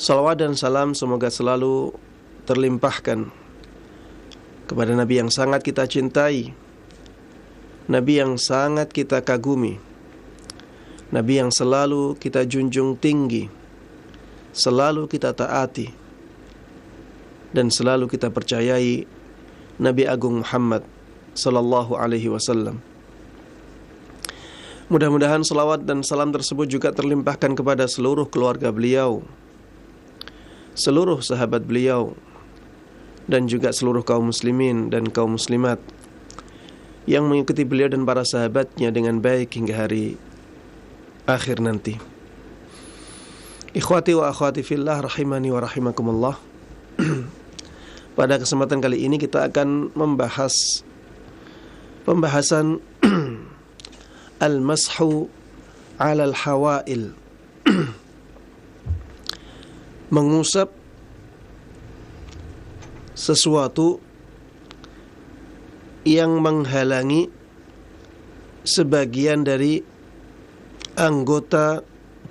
Salawat dan salam semoga selalu terlimpahkan kepada Nabi yang sangat kita cintai, Nabi yang sangat kita kagumi, Nabi yang selalu kita junjung tinggi, selalu kita taati, dan selalu kita percayai, Nabi Agung Muhammad sallallahu alaihi wasallam. Mudah-mudahan salawat dan salam tersebut juga terlimpahkan kepada seluruh keluarga beliau, seluruh sahabat beliau, dan juga seluruh kaum muslimin dan kaum muslimat yang mengikuti beliau dan para sahabatnya dengan baik hingga hari akhir nanti. Ikhwati wa akhwati fillah rahimani wa rahimakumullah. Pada kesempatan kali ini kita akan membahas pembahasan al-mashu 'ala al-hawail. Mengusap sesuatu yang menghalangi sebagian dari anggota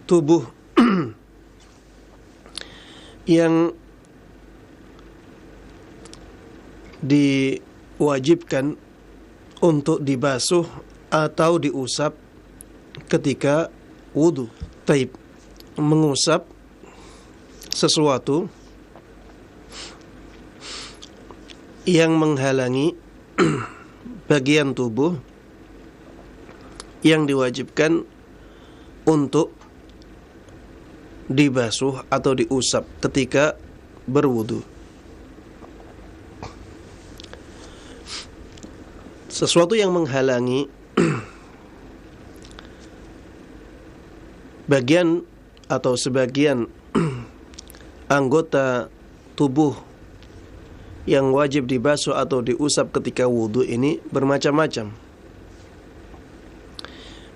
tubuh yang diwajibkan untuk dibasuh atau diusap ketika wudu. Taib, mengusap sesuatu yang menghalangi bagian tubuh yang diwajibkan untuk dibasuh atau diusap ketika berwudu. Sesuatu yang menghalangi bagian atau sebagian anggota tubuh yang wajib dibasuh atau diusap ketika wudu ini bermacam-macam.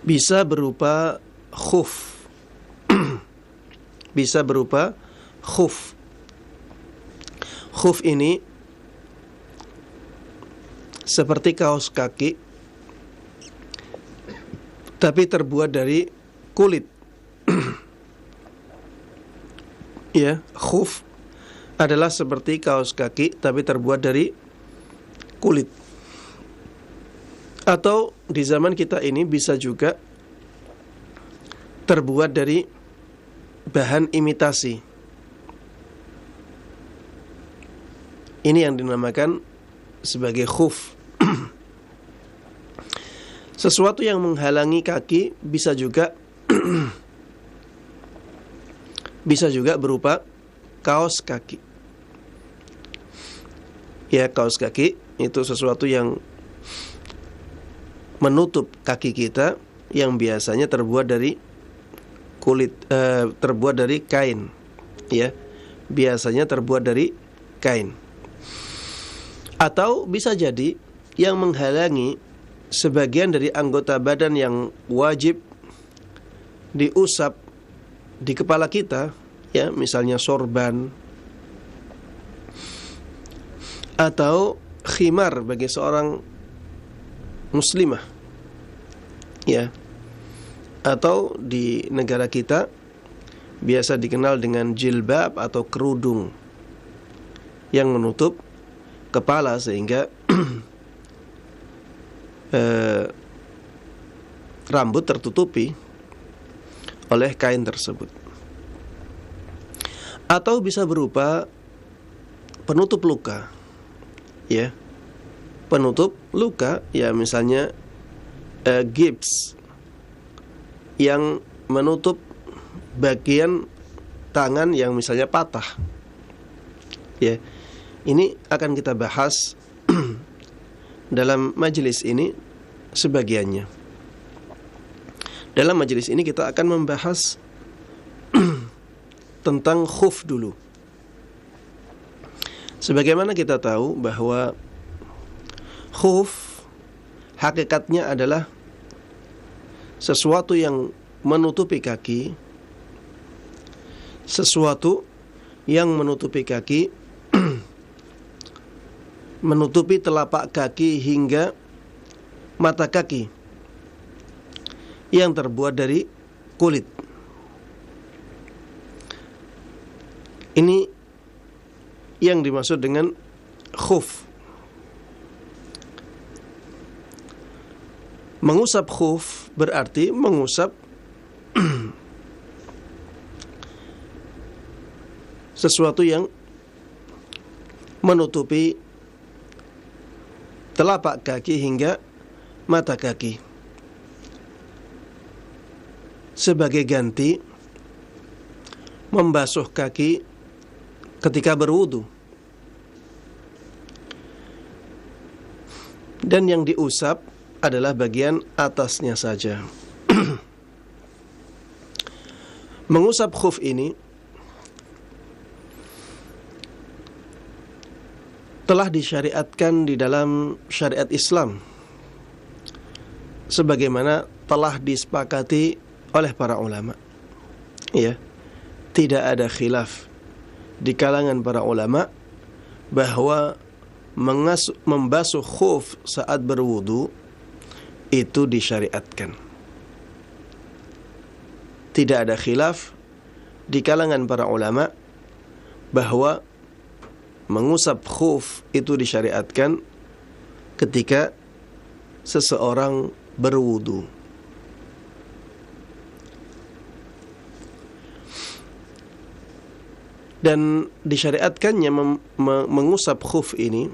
Bisa berupa khuf. Bisa berupa khuf. Khuf ini seperti kaos kaki, tapi terbuat dari kulit. Ya, khuf adalah seperti kaos kaki tapi terbuat dari kulit. Atau di zaman kita ini bisa juga terbuat dari bahan imitasi. Ini yang dinamakan sebagai khuf. Sesuatu yang menghalangi kaki bisa juga bisa juga berupa kaos kaki. Ya, kaos kaki itu sesuatu yang menutup kaki kita yang biasanya terbuat dari kulit, terbuat dari kain. Ya, biasanya terbuat dari kain. Atau bisa jadi yang menghalangi sebagian dari anggota badan yang wajib diusap di kepala kita, ya, misalnya sorban atau khimar bagi seorang muslimah, ya, atau di negara kita biasa dikenal dengan jilbab atau kerudung yang menutup kepala sehingga rambut tertutupi oleh kain tersebut. Atau bisa berupa penutup luka, ya, penutup luka, ya, misalnya gips yang menutup bagian tangan yang misalnya patah, ya. Ini akan kita bahas dalam majelis ini sebagiannya. Dalam majelis ini kita akan membahas tentang khuf dulu. Sebagaimana kita tahu bahwa khuf hakikatnya adalah sesuatu yang menutupi kaki, sesuatu yang menutupi kaki, menutupi telapak kaki hingga mata kaki, yang terbuat dari kulit. Ini yang dimaksud dengan khuf. Mengusap khuf berarti mengusap sesuatu yang menutupi telapak kaki hingga mata kaki sebagai ganti membasuh kaki ketika berwudu. Dan yang diusap adalah bagian atasnya saja. Mengusap khuf ini telah disyariatkan di dalam syariat Islam sebagaimana telah disepakati oleh para ulama. Ya, tidak ada khilaf di kalangan para ulama bahwa membasuh khuf saat berwudu itu disyariatkan. Tidak ada khilaf di kalangan para ulama bahwa mengusap khuf itu disyariatkan ketika seseorang berwudu. Dan disyariatkannya mengusap khuf ini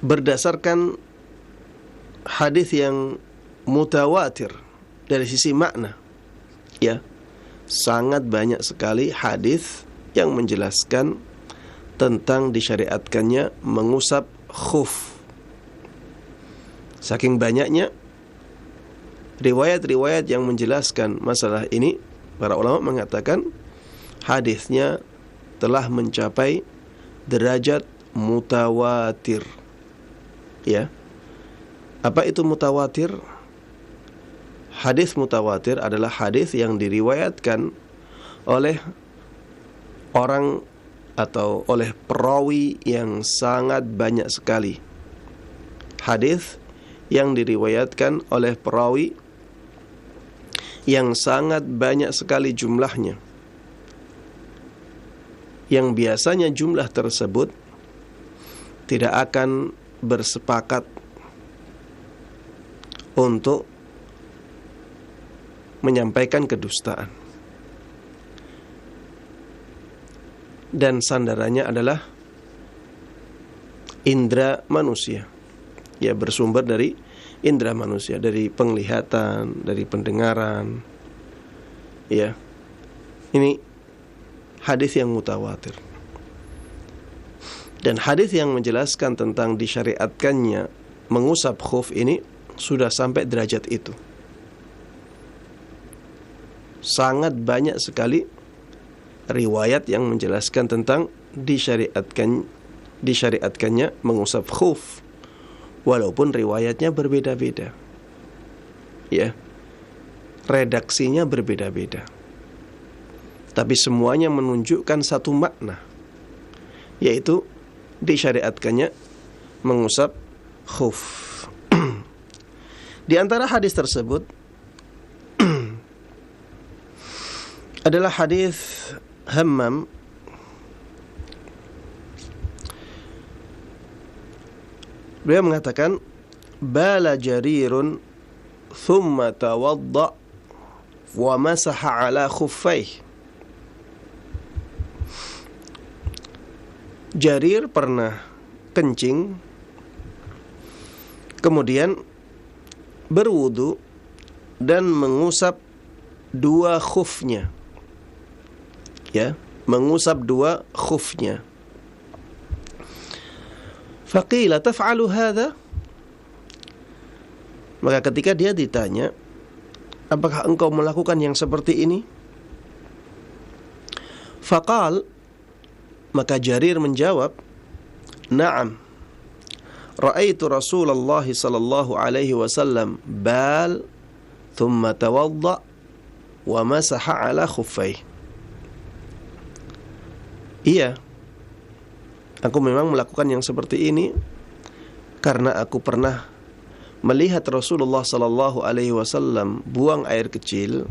berdasarkan hadis yang mutawatir dari sisi makna. Ya, sangat banyak sekali hadis yang menjelaskan tentang disyariatkannya mengusap khuf. Saking banyaknya riwayat-riwayat yang menjelaskan masalah ini, para ulama mengatakan hadisnya telah mencapai derajat mutawatir. Ya. Apa itu mutawatir? Hadis mutawatir adalah hadis yang diriwayatkan oleh orang atau oleh perawi yang sangat banyak sekali. Hadis yang diriwayatkan oleh perawi yang sangat banyak sekali jumlahnya, yang biasanya jumlah tersebut tidak akan bersepakat untuk menyampaikan kedustaan. Dan sandarannya adalah indera manusia. Ya, bersumber dari indera manusia, dari penglihatan, dari pendengaran. Ya. Ini hadis yang mutawatir. Dan hadis yang menjelaskan tentang disyariatkannya mengusap khuf ini sudah sampai derajat itu. Sangat banyak sekali riwayat yang menjelaskan tentang disyariatkannya mengusap khuf, walaupun riwayatnya berbeda-beda. Ya. Redaksinya berbeda-beda. Tapi semuanya menunjukkan satu makna, yaitu disyariatkannya mengusap khuf. Di antara hadis tersebut adalah hadis Hammam beliau mengatakan bala jarirun thumma tawadda wa masaha ala khuffaih. Jarir pernah kencing kemudian berwudu dan mengusap dua khufnya. Ya, mengusap dua khufnya. Faqila taf'alu hadha? Maka ketika dia ditanya, apakah engkau melakukan yang seperti ini? Faqal, maka Jarir menjawab, na'am. Ra'aitu Rasulullah sallallahu alaihi wasallam bal thumma tawadda wa masaha ala khuffai. Iya, aku memang melakukan yang seperti ini karena aku pernah melihat Rasulullah sallallahu alaihi wasallam buang air kecil,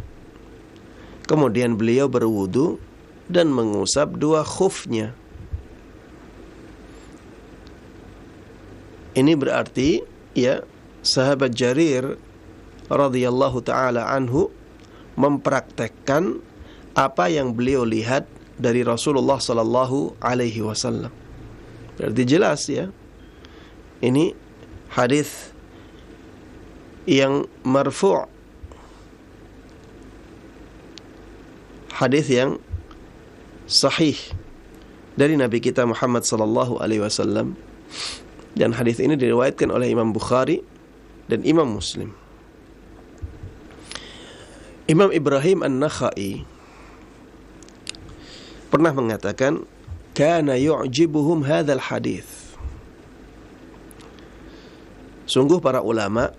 Kemudian beliau berwudu dan mengusap dua khufnya. Ini berarti ya, sahabat Jarir radhiyallahu taala anhu mempraktekkan apa yang beliau lihat dari Rasulullah sallallahu alaihi wasallam. Berarti jelas ya, ini hadis yang marfu', hadis yang sahih dari Nabi kita Muhammad sallallahu alaihi wasallam, dan hadis ini diriwayatkan oleh Imam Bukhari dan Imam Muslim. Imam Ibrahim An-Nakhai pernah mengatakan, kana yu'jibuhum hadzal hadis. Sungguh para ulama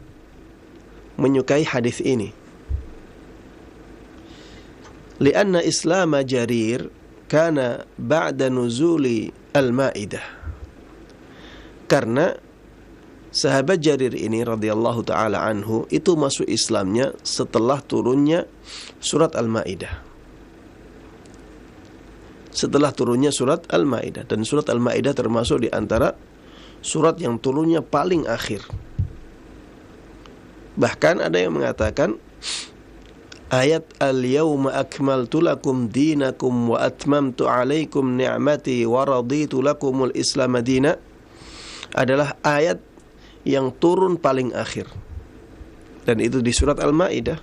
menyukai hadis ini. Lianna Islam Jarir kana ba'da nuzuli al-Maidah. Karena sahabat Jarir ini radhiyallahu taala anhu itu masuk Islamnya setelah turunnya surat Al-Maidah. Setelah turunnya surat Al-Maidah, dan surat Al-Maidah termasuk di antara surat yang turunnya paling akhir. Bahkan ada yang mengatakan ayat al-yawma akmaltu lakum dinakum wa atmamtu alaikum ni'mati wa raditu lakumul islam madina adalah ayat yang turun paling akhir, dan itu di surat Al-Maidah.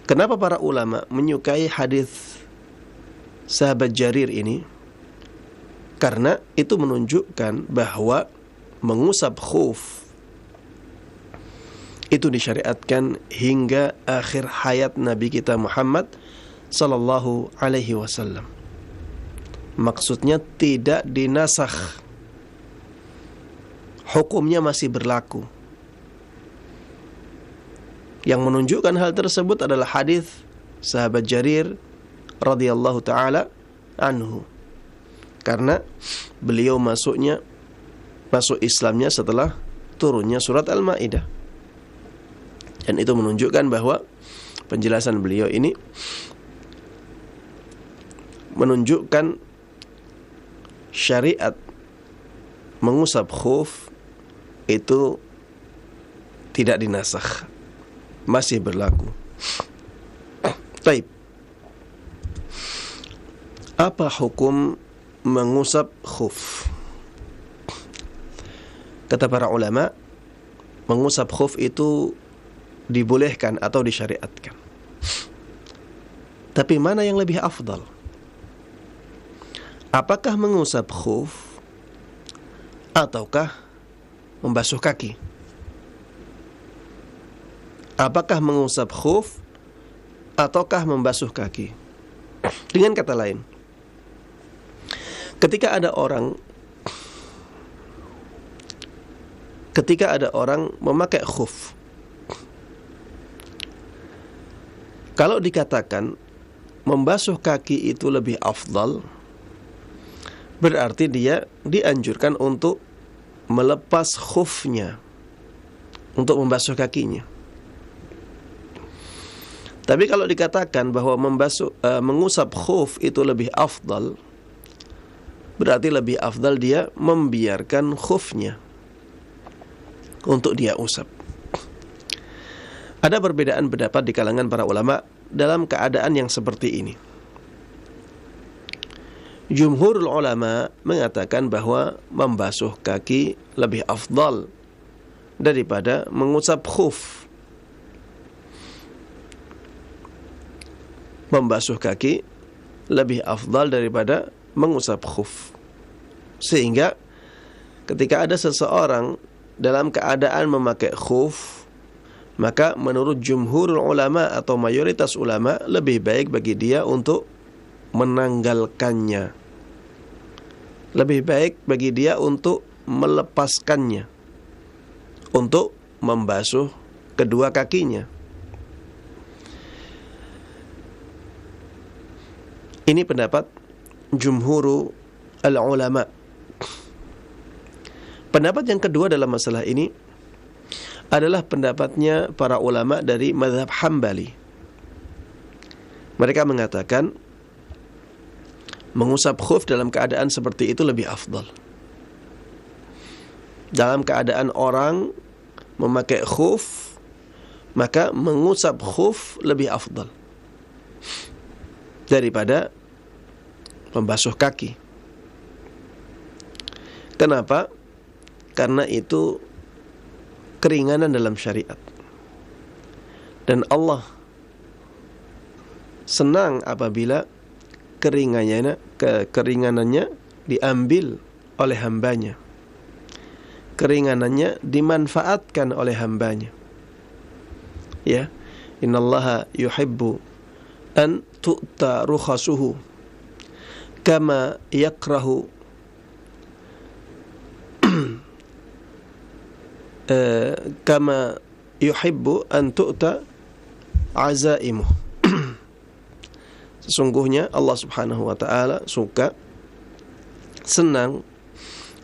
Kenapa para ulama menyukai hadis sahabat Jarir ini? Karena itu menunjukkan bahwa mengusap khuf itu disyariatkan hingga akhir hayat Nabi kita Muhammad sallallahu alaihi wasallam. Maksudnya tidak dinasakh, hukumnya masih berlaku. Yang menunjukkan hal tersebut adalah hadis sahabat Jarir radhiyallahu taala anhu, karena beliau masuk Islamnya setelah turunnya surat Al-Maidah, dan itu menunjukkan bahwa penjelasan beliau ini menunjukkan syariat mengusap khuf itu tidak dinasakh, masih berlaku. Baik. Apa hukum mengusap khuf? Kata para ulama, mengusap khuf itu dibolehkan atau disyariatkan. Tapi mana yang lebih afdal? Apakah mengusap khuf ataukah membasuh kaki? Apakah mengusap khuf ataukah membasuh kaki? Dengan kata lain, ketika ada orang memakai khuf, kalau dikatakan membasuh kaki itu lebih afdal, berarti dia dianjurkan untuk melepas khufnya untuk membasuh kakinya. Tapi kalau dikatakan bahwa mengusap khuf itu lebih afdal, berarti lebih afdal dia membiarkan khufnya untuk dia usap. Ada perbedaan pendapat di kalangan para ulama dalam keadaan yang seperti ini. Jumhurul ulama mengatakan bahwa membasuh kaki lebih afdal daripada mengusap khuf. Membasuh kaki lebih afdal daripada mengusap khuf. Sehingga ketika ada seseorang dalam keadaan memakai khuf, maka menurut jumhurul ulama atau mayoritas ulama lebih baik bagi dia untuk menanggalkannya. Lebih baik bagi dia untuk melepaskannya, untuk membasuh kedua kakinya. Ini pendapat jumhurul ulama. Pendapat yang kedua dalam masalah ini adalah pendapatnya para ulama dari mazhab Hambali. Mereka mengatakan mengusap khuf dalam keadaan seperti itu lebih afdal. Dalam keadaan orang memakai khuf, maka mengusap khuf lebih afdal daripada membasuh kaki. Kenapa? Karena itu keringanan dalam syariat. Dan Allah senang apabila keringanannya diambil oleh hambanya. Keringanannya dimanfaatkan oleh hambanya. Ya, innallaha yuhibbu an tu'ta rukhasuhu kama yakrahu kama yuhibbu an tu'ta azaimuh. Sesungguhnya Allah Subhanahu wa taala senang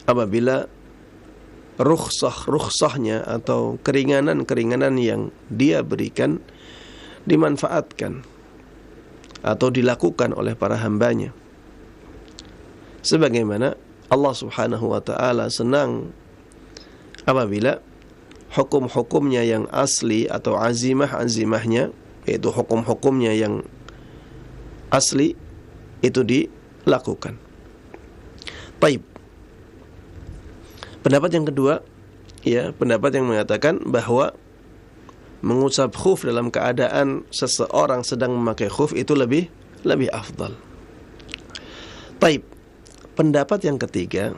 apabila rukhsahnya atau keringanan yang dia berikan dimanfaatkan atau dilakukan oleh para hambanya. Sebagaimana Allah Subhanahu wa taala senang apabila hukum-hukumnya yang asli atau azimahnya, yaitu hukum-hukumnya yang asli itu dilakukan. Baik. Pendapat yang kedua, ya, pendapat yang mengatakan bahwa mengusap khuf dalam keadaan seseorang sedang memakai khuf itu lebih afdal. Baik. Pendapat yang ketiga,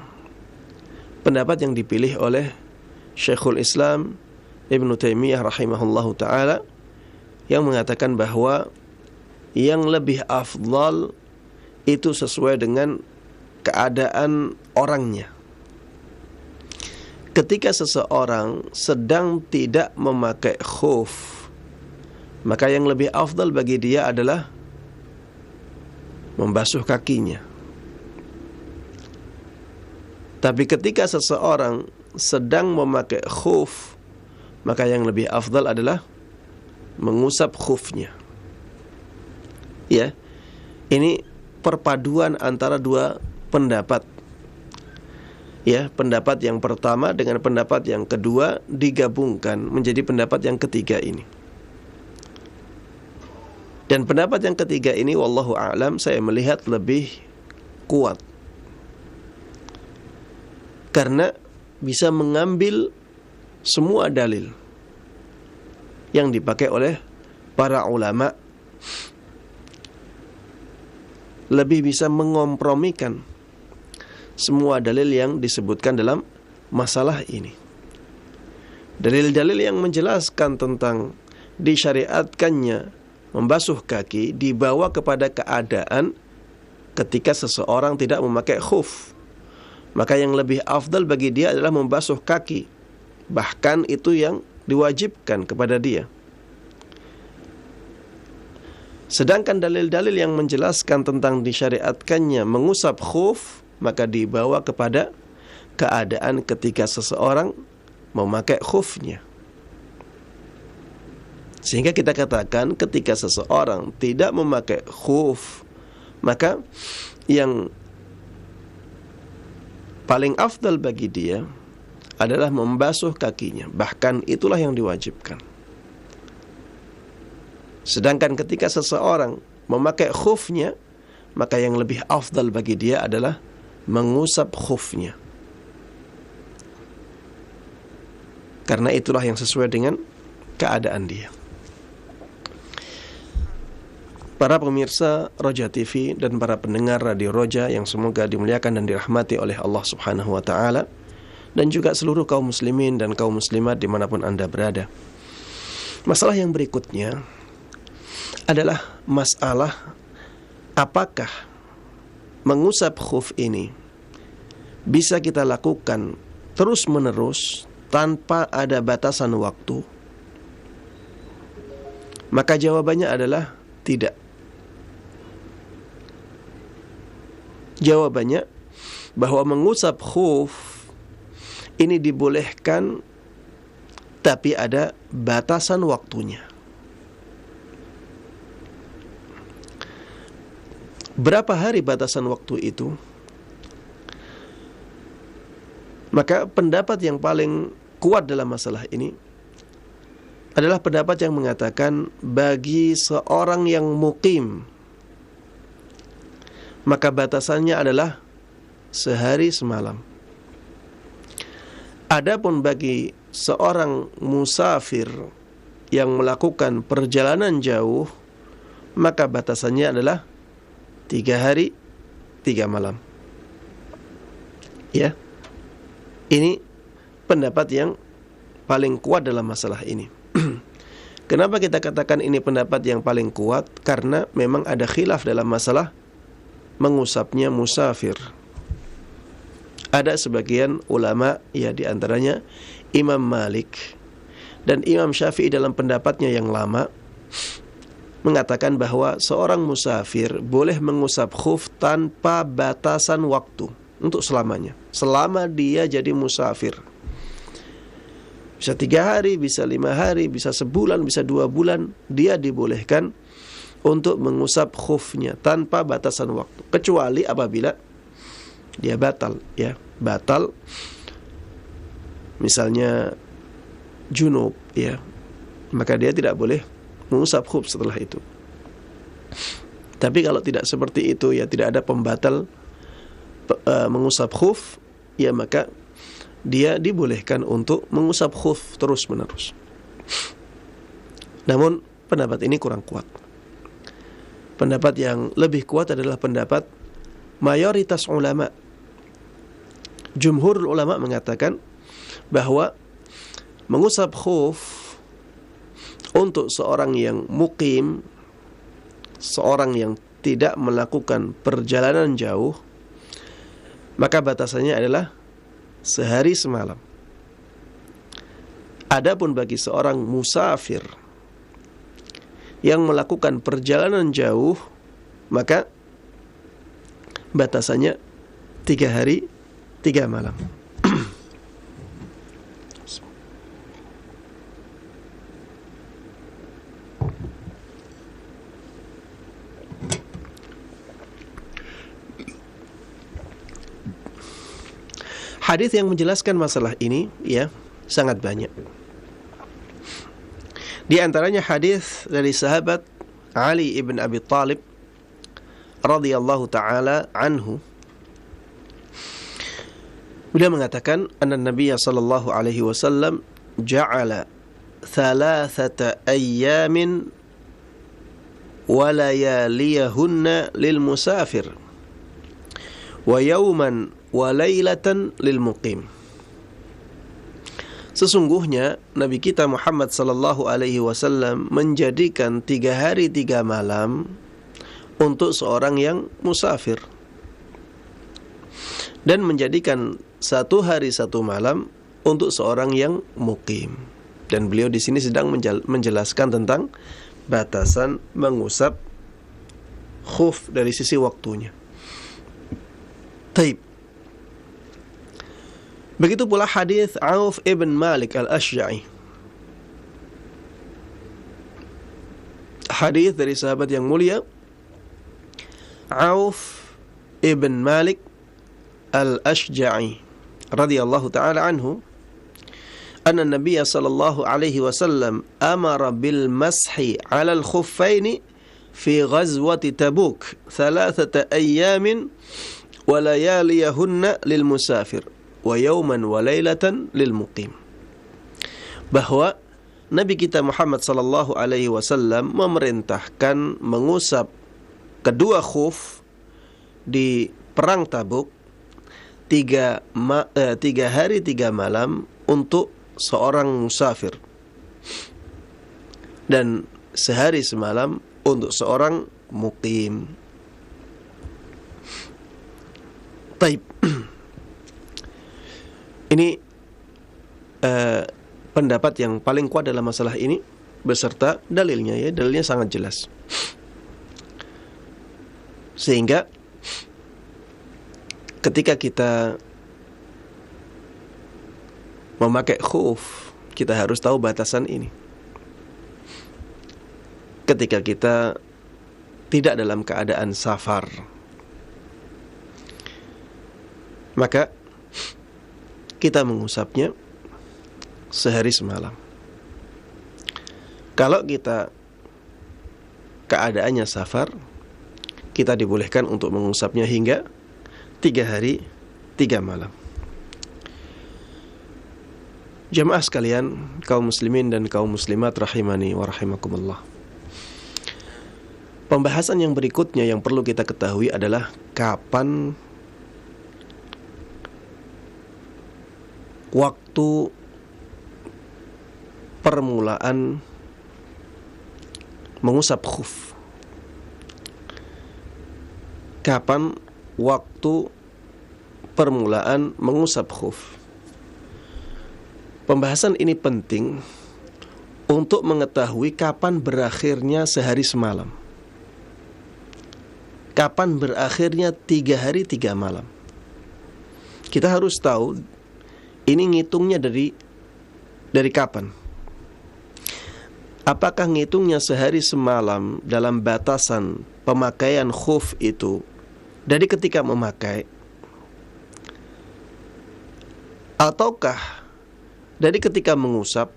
pendapat yang dipilih oleh Syekhul Islam Ibnu Taimiyah rahimahullahu taala, yang mengatakan bahwa yang lebih afdal itu sesuai dengan keadaan orangnya. Ketika seseorang sedang tidak memakai khuf, maka yang lebih afdal bagi dia adalah membasuh kakinya. Tapi ketika seseorang sedang memakai khuf, maka yang lebih afdal adalah mengusap khufnya. Ya, ini perpaduan antara dua pendapat. Ya, pendapat yang pertama dengan pendapat yang kedua digabungkan menjadi pendapat yang ketiga ini. Dan pendapat yang ketiga ini, wallahu a'lam, saya melihat lebih kuat. Karena bisa mengambil semua dalil yang dipakai oleh para ulama, lebih bisa mengompromikan semua dalil yang disebutkan dalam masalah ini. Dalil-dalil yang menjelaskan tentang disyariatkannya membasuh kaki dibawa kepada keadaan ketika seseorang tidak memakai khuf. Maka yang lebih afdal bagi dia adalah membasuh kaki. Bahkan itu yang diwajibkan kepada dia. Sedangkan dalil-dalil yang menjelaskan tentang disyariatkannya mengusap khuf, maka dibawa kepada keadaan ketika seseorang memakai khufnya. Sehingga kita katakan ketika seseorang tidak memakai khuf, maka yang paling afdal bagi dia adalah membasuh kakinya. Bahkan itulah yang diwajibkan. Sedangkan ketika seseorang memakai khufnya, maka yang lebih afdal bagi dia adalah mengusap khufnya. Karena itulah yang sesuai dengan keadaan dia. Para pemirsa Roja TV dan para pendengar Radio Roja yang semoga dimuliakan dan dirahmati oleh Allah Subhanahu wa taala, dan juga seluruh kaum muslimin dan kaum muslimat dimanapun Anda berada. Masalah yang berikutnya adalah masalah apakah mengusap khuf ini bisa kita lakukan terus-menerus tanpa ada batasan waktu? Maka jawabannya adalah tidak. Jawabannya bahwa mengusap khuf ini dibolehkan tapi ada batasan waktunya. Berapa hari batasan waktu itu? Maka pendapat yang paling kuat dalam masalah ini adalah pendapat yang mengatakan bagi seorang yang muqim, maka batasannya adalah sehari semalam. Adapun bagi seorang musafir yang melakukan perjalanan jauh, maka batasannya adalah 3 hari 3 malam. Ya, ini pendapat yang paling kuat dalam masalah ini. Kenapa kita katakan ini pendapat yang paling kuat? Karena memang ada khilaf dalam masalah mengusapnya musafir. Ada sebagian ulama, ya di antaranya Imam Malik dan Imam Syafi'i dalam pendapatnya yang lama, mengatakan bahwa seorang musafir boleh mengusap khuf tanpa batasan waktu untuk selamanya, selama dia jadi musafir. Bisa 3 hari, bisa 5 hari, bisa sebulan, bisa 2 bulan, dia dibolehkan untuk mengusap khufnya tanpa batasan waktu, kecuali apabila dia batal, ya, batal misalnya junub, ya, maka dia tidak boleh mengusap khuf setelah itu. Tapi kalau tidak seperti itu, ya, tidak ada pembatal mengusap khuf, ya, maka dia dibolehkan untuk mengusap khuf terus menerus. Namun pendapat ini kurang kuat. Pendapat yang lebih kuat adalah pendapat mayoritas ulama. Jumhur ulama mengatakan bahwa mengusap khuf untuk seorang yang muqim, seorang yang tidak melakukan perjalanan jauh, maka batasannya adalah sehari semalam. Adapun bagi seorang musafir yang melakukan perjalanan jauh, maka batasannya 3 hari 3 malam. Hadis yang menjelaskan masalah ini, ya, sangat banyak. Di antaranya hadis dari sahabat Ali ibn Abi Thalib radhiyallahu taala anhu. Beliau mengatakan, anna Nabiy sallallahu alaihi wasallam ja'ala 3 ayyamin wa layaliyahunna lil musafir wa yawman wa lailatan lil muqim. Sesungguhnya Nabi kita Muhammad sallallahu alaihi wasallam menjadikan 3 hari 3 malam untuk seorang yang musafir, dan menjadikan 1 hari 1 malam untuk seorang yang muqim. Dan beliau di sini sedang menjelaskan tentang batasan mengusap khuf dari sisi waktunya. Taib. Begitu pula hadis Auf ibn Malik al-Ashja'i. Hadis dari sahabat yang mulia Auf ibn Malik al-Ashja'i radhiyallahu ta'ala anhu, anna Nabiy sallallahu alaihi wasallam amara bil mashi 'ala al-khuffaini fi ghazwati Tabuk 3 ayyamin wa layaliyahunna lil musafir wa yawman wa lailatan lil muqim. Bahwa Nabi kita Muhammad sallallahu alaihi wasallam memerintahkan mengusap kedua khuf di perang Tabuk 3 hari 3 malam untuk seorang musafir, dan sehari semalam untuk seorang muqim. Taib. Ini pendapat yang paling kuat dalam masalah ini beserta dalilnya, ya, dalilnya sangat jelas. Sehingga ketika kita memakai khuf, kita harus tahu batasan ini. Ketika kita tidak dalam keadaan safar, maka kita mengusapnya sehari semalam. Kalau kita keadaannya safar, kita dibolehkan untuk mengusapnya hingga 3 hari 3 malam. Jamaah sekalian, kaum muslimin dan kaum muslimat rahimani wa rahimakumullah. Pembahasan yang berikutnya yang perlu kita ketahui adalah kapan waktu permulaan mengusap khuf. Kapan waktu permulaan mengusap khuf? Pembahasan ini penting untuk mengetahui kapan berakhirnya sehari semalam, kapan berakhirnya 3 hari 3 malam. Kita harus tahu ini ngitungnya dari kapan. Apakah ngitungnya sehari semalam dalam batasan pemakaian khuf itu dari ketika memakai, ataukah dari ketika mengusap,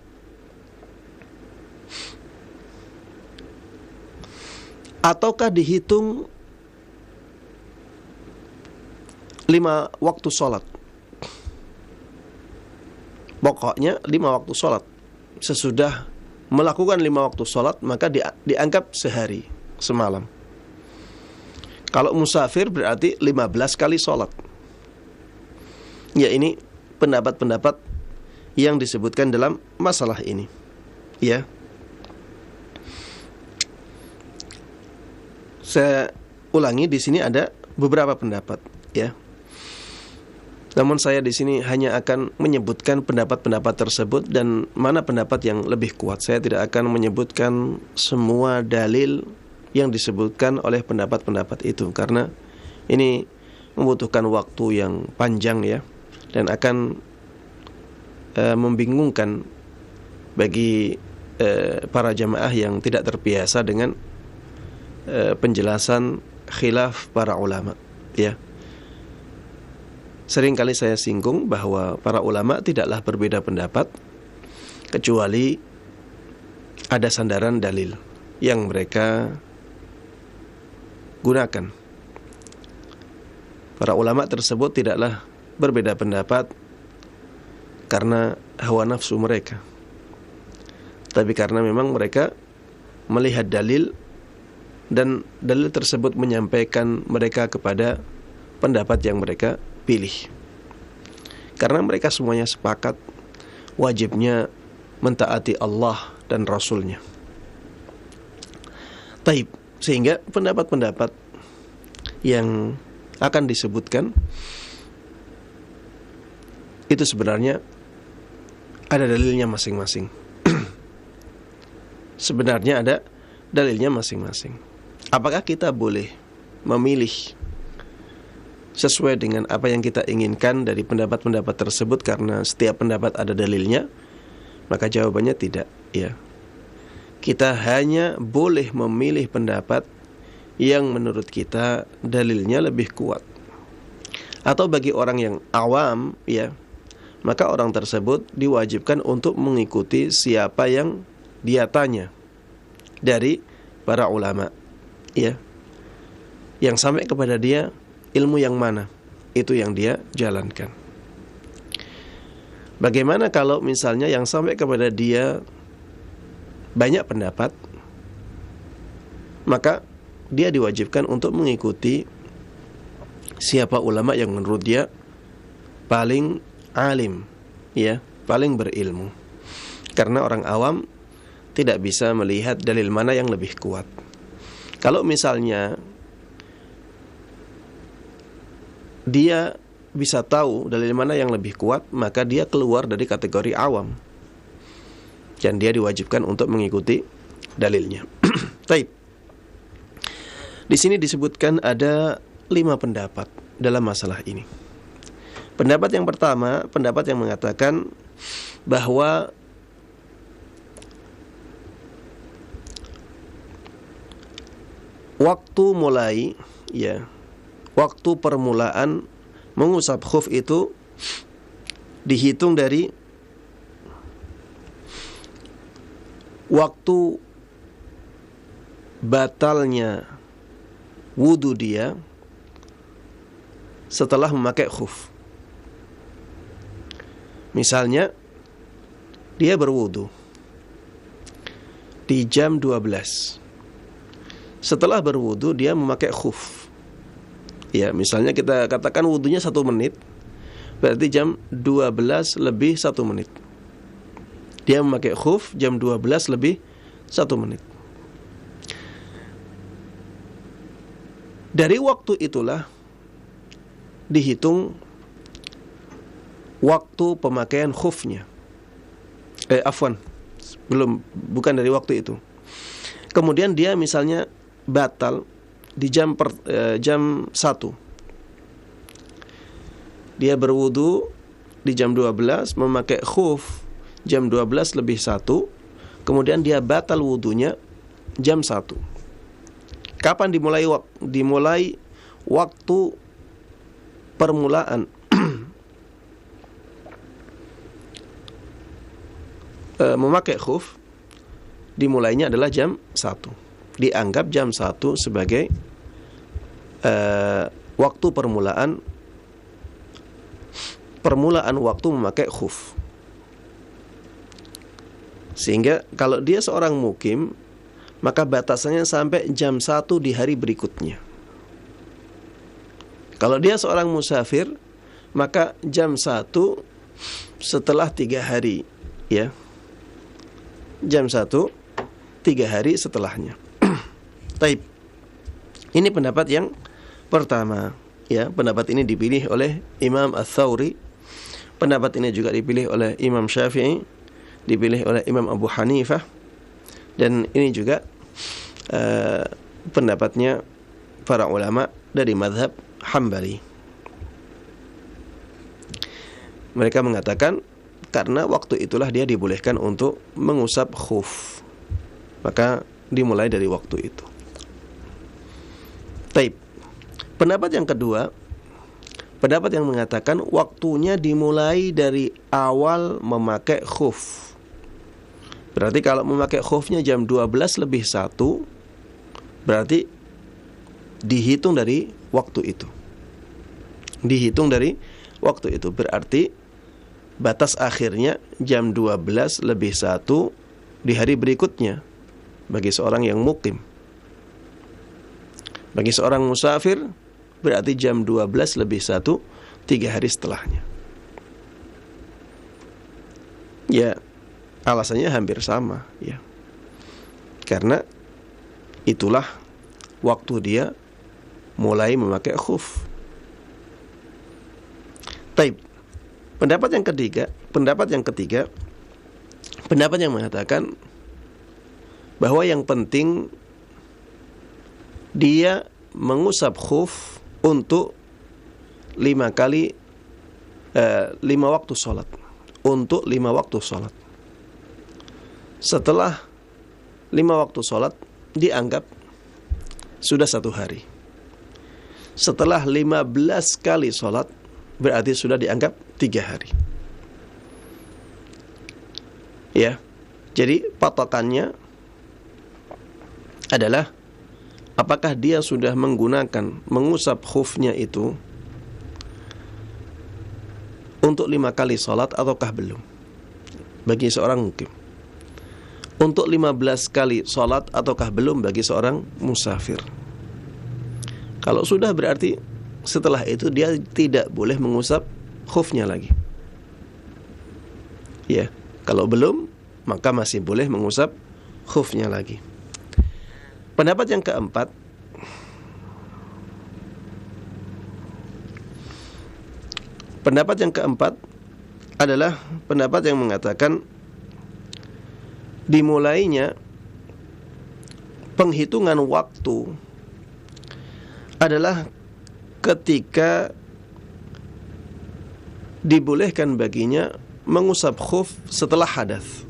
ataukah dihitung 5 waktu sholat? Pokoknya 5 waktu sholat. Sesudah melakukan 5 waktu sholat, maka dianggap sehari semalam. Kalau musafir berarti 15 kali sholat. Ya, ini pendapat-pendapat yang disebutkan dalam masalah ini. Ya, saya ulangi, di sini ada beberapa pendapat. Ya, namun saya di sini hanya akan menyebutkan pendapat-pendapat tersebut dan mana pendapat yang lebih kuat. Saya tidak akan menyebutkan semua dalil yang disebutkan oleh pendapat-pendapat itu, karena ini membutuhkan waktu yang panjang ya, dan akan membingungkan bagi para jamaah yang tidak terbiasa dengan penjelasan khilaf para ulama. Ya, sering kali saya singgung bahwa para ulama tidaklah berbeda pendapat kecuali ada sandaran dalil yang mereka gunakan. Para ulama tersebut tidaklah berbeda pendapat karena hawa nafsu mereka, tapi karena memang mereka melihat dalil dan dalil tersebut menyampaikan mereka kepada pendapat yang mereka pilih. Karena mereka semuanya sepakat wajibnya mentaati Allah dan Rasulnya. Taib, sehingga pendapat-pendapat yang akan disebutkan itu sebenarnya ada dalilnya masing-masing. Sebenarnya ada dalilnya masing-masing. Apakah kita boleh memilih sesuai dengan apa yang kita inginkan dari pendapat-pendapat tersebut karena setiap pendapat ada dalilnya? Maka jawabannya tidak, ya. Kita hanya boleh memilih pendapat yang menurut kita dalilnya lebih kuat. Atau bagi orang yang awam, ya, maka orang tersebut diwajibkan untuk mengikuti siapa yang dia tanya dari para ulama, ya, yang sampai kepada dia ilmu yang mana, itu yang dia jalankan. Bagaimana kalau misalnya yang sampai kepada dia banyak pendapat, maka dia diwajibkan untuk mengikuti siapa ulama yang menurut dia paling alim, ya, paling berilmu. Karena orang awam tidak bisa melihat dalil mana yang lebih kuat. Kalau misalnya dia bisa tahu dalil mana yang lebih kuat, maka dia keluar dari kategori awam dan dia diwajibkan untuk mengikuti dalilnya. Baik. Di sini disebutkan ada 5 pendapat dalam masalah ini. Pendapat yang pertama, pendapat yang mengatakan bahwa waktu mulai, ya, waktu permulaan mengusap khuf itu dihitung dari waktu batalnya wudu dia setelah memakai khuf. Misalnya dia berwudu di jam 12. Setelah berwudu dia memakai khuf. Ya, misalnya kita katakan wudunya 1 menit, berarti jam 12 lebih 1 menit. Dia memakai khuf jam 12 lebih 1 menit. Dari waktu itulah dihitung waktu pemakaian khufnya. Bukan dari waktu itu. Kemudian dia misalnya batal di jam 1. Dia berwudu di jam 12, memakai khuf jam 12 lebih 1, kemudian dia batal wudunya jam 1. Kapan dimulai waktu permulaan memakai khuf? Dimulainya adalah jam 1. Dianggap jam 1 sebagai waktu permulaan waktu memakai khuf. Sehingga kalau dia seorang mukim, maka batasannya sampai jam 1 di hari berikutnya. Kalau dia seorang musafir, maka jam 1 setelah 3 hari, ya. Jam 1 3 hari setelahnya. Taib. Ini pendapat yang pertama, ya. Pendapat ini dipilih oleh Imam Ats-Tsauri. Pendapat ini juga dipilih oleh Imam Syafi'i, dipilih oleh Imam Abu Hanifah, dan ini juga pendapatnya para ulama dari mazhab Hambali. Mereka mengatakan karena waktu itulah dia dibolehkan untuk mengusap khuf, maka dimulai dari waktu itu. Taib. Pendapat yang kedua, pendapat yang mengatakan waktunya dimulai dari awal memakai khuf. Berarti kalau memakai khufnya jam 12 lebih 1, berarti dihitung dari waktu itu. Dihitung dari waktu itu. Berarti batas akhirnya jam 12 lebih 1 di hari berikutnya bagi seorang yang mukim. Bagi seorang musafir berarti jam 12 lebih 1 3 hari setelahnya. Ya, alasannya hampir sama, ya. Karena itulah waktu dia mulai memakai khuf. Taib. Pendapat yang ketiga, pendapat yang mengatakan bahwa yang penting dia mengusap khuf untuk 5 waktu sholat. Untuk 5 waktu sholat. Setelah 5 waktu sholat dianggap sudah 1 hari. Setelah 15 kali sholat berarti sudah dianggap 3 hari. Ya. Jadi patokannya adalah apakah dia sudah mengusap khufnya itu untuk 5 kali sholat ataukah belum, bagi seorang mukim. Untuk 15 kali sholat ataukah belum bagi seorang musafir. Kalau sudah berarti setelah itu dia tidak boleh mengusap khufnya lagi. Ya, kalau belum maka masih boleh mengusap khufnya lagi. Pendapat yang keempat, adalah pendapat yang mengatakan dimulainya penghitungan waktu adalah ketika dibolehkan baginya mengusap khuf setelah hadas.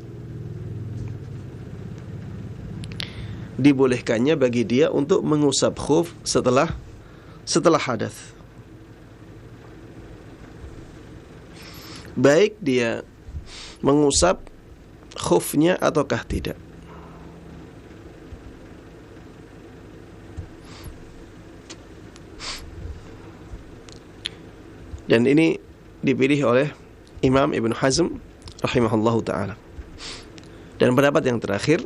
dibolehkannya bagi dia untuk mengusap khuf setelah hadas. Baik dia mengusap khufnya ataukah tidak. Dan ini dipilih oleh Imam Ibn Hazm rahimahullahu ta'ala. Dan pendapat yang terakhir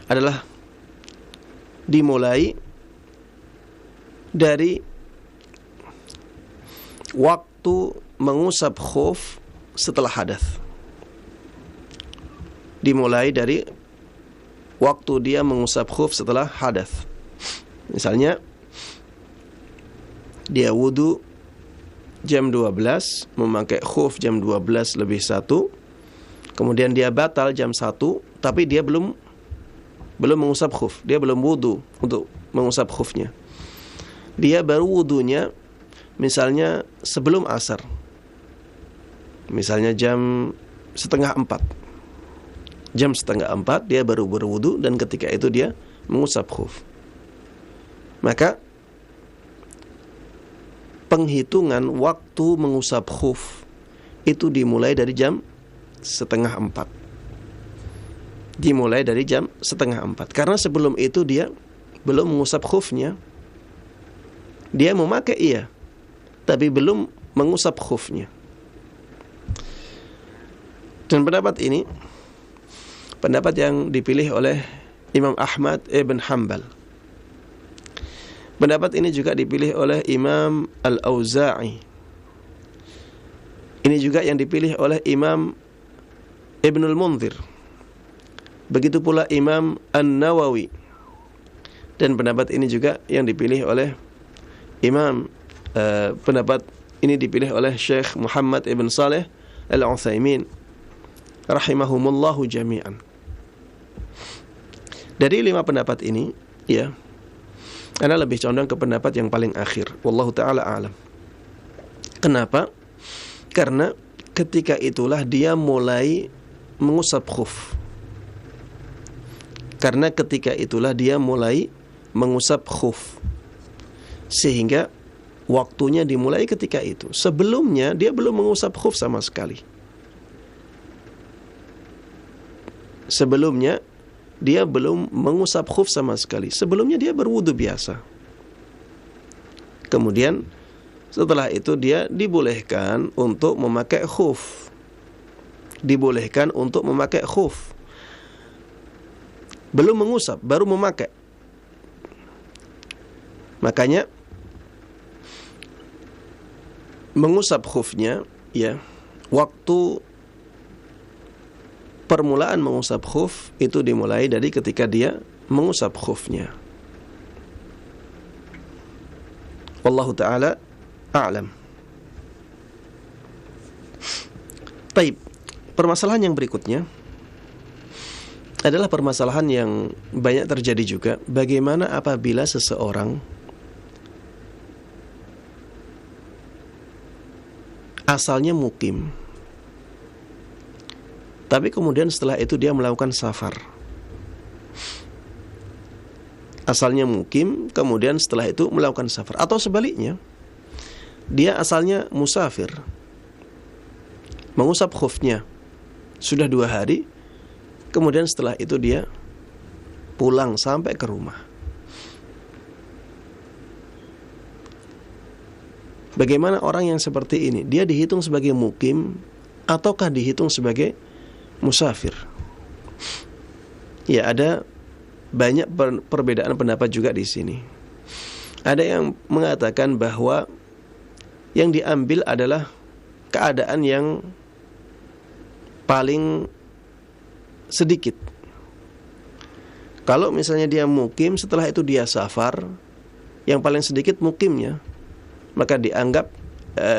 adalah dimulai dari waktu mengusap khuf setelah hadas. Dimulai dari waktu dia mengusap khuf setelah hadas. Misalnya dia wudu jam 12, memakai khuf jam 12 lebih 1, kemudian dia batal jam 1, tapi dia belum mengusap khuf, dia belum wudu untuk mengusap khufnya. Dia baru wudunya misalnya sebelum asar, misalnya jam 3:30. Jam 3:30 dia baru berwudu dan ketika itu dia mengusap khuf. Maka penghitungan waktu mengusap khuf itu dimulai dari jam 3:30. Dimulai dari jam 3:30. Karena sebelum itu dia belum mengusap khufnya. Dia memakai iya, tapi belum mengusap khufnya. Dan pendapat ini pendapat yang dipilih oleh Imam Ahmad ibn Hanbal. Pendapat ini juga dipilih oleh Imam Al-Auza'i. Ini juga yang dipilih oleh Imam Ibnul Munzir. Begitu pula Imam An-Nawawi. Dan pendapat ini juga yang dipilih oleh pendapat ini dipilih oleh Syekh Muhammad Ibn Saleh Al-Utsaimin rahimahumullahu jami'an. Dari 5 pendapat ini, ya, Ana lebih condong ke pendapat yang paling akhir. Wallahu ta'ala a'lam. Kenapa? Karena ketika itulah dia mulai mengusap khuf. Karena ketika itulah dia mulai mengusap khuf. Sehingga waktunya dimulai ketika itu. Sebelumnya dia belum mengusap khuf sama sekali. Sebelumnya dia belum mengusap khuf sama sekali. Sebelumnya dia berwudu biasa. Kemudian setelah itu dia dibolehkan untuk memakai khuf. Dibolehkan untuk memakai khuf. Belum mengusap, baru memakai. Makanya mengusap khufnya, ya, waktu permulaan mengusap khuf itu dimulai dari ketika dia mengusap khufnya. Wallahu ta'ala a'lam. Baik, permasalahan yang berikutnya adalah permasalahan yang banyak terjadi juga. Bagaimana apabila seseorang asalnya mukim, tapi kemudian setelah itu dia melakukan safar. Asalnya mukim, kemudian setelah itu melakukan safar. Atau sebaliknya, dia asalnya musafir, mengusap khufnya sudah 2 hari, kemudian setelah itu dia pulang sampai ke rumah. Bagaimana orang yang seperti ini? Dia dihitung sebagai mukim ataukah dihitung sebagai musafir? Ya, ada banyak perbedaan pendapat juga di sini. Ada yang mengatakan bahwa yang diambil adalah keadaan yang paling sedikit. Kalau misalnya dia mukim, setelah itu dia safar, yang paling sedikit mukimnya, maka dianggap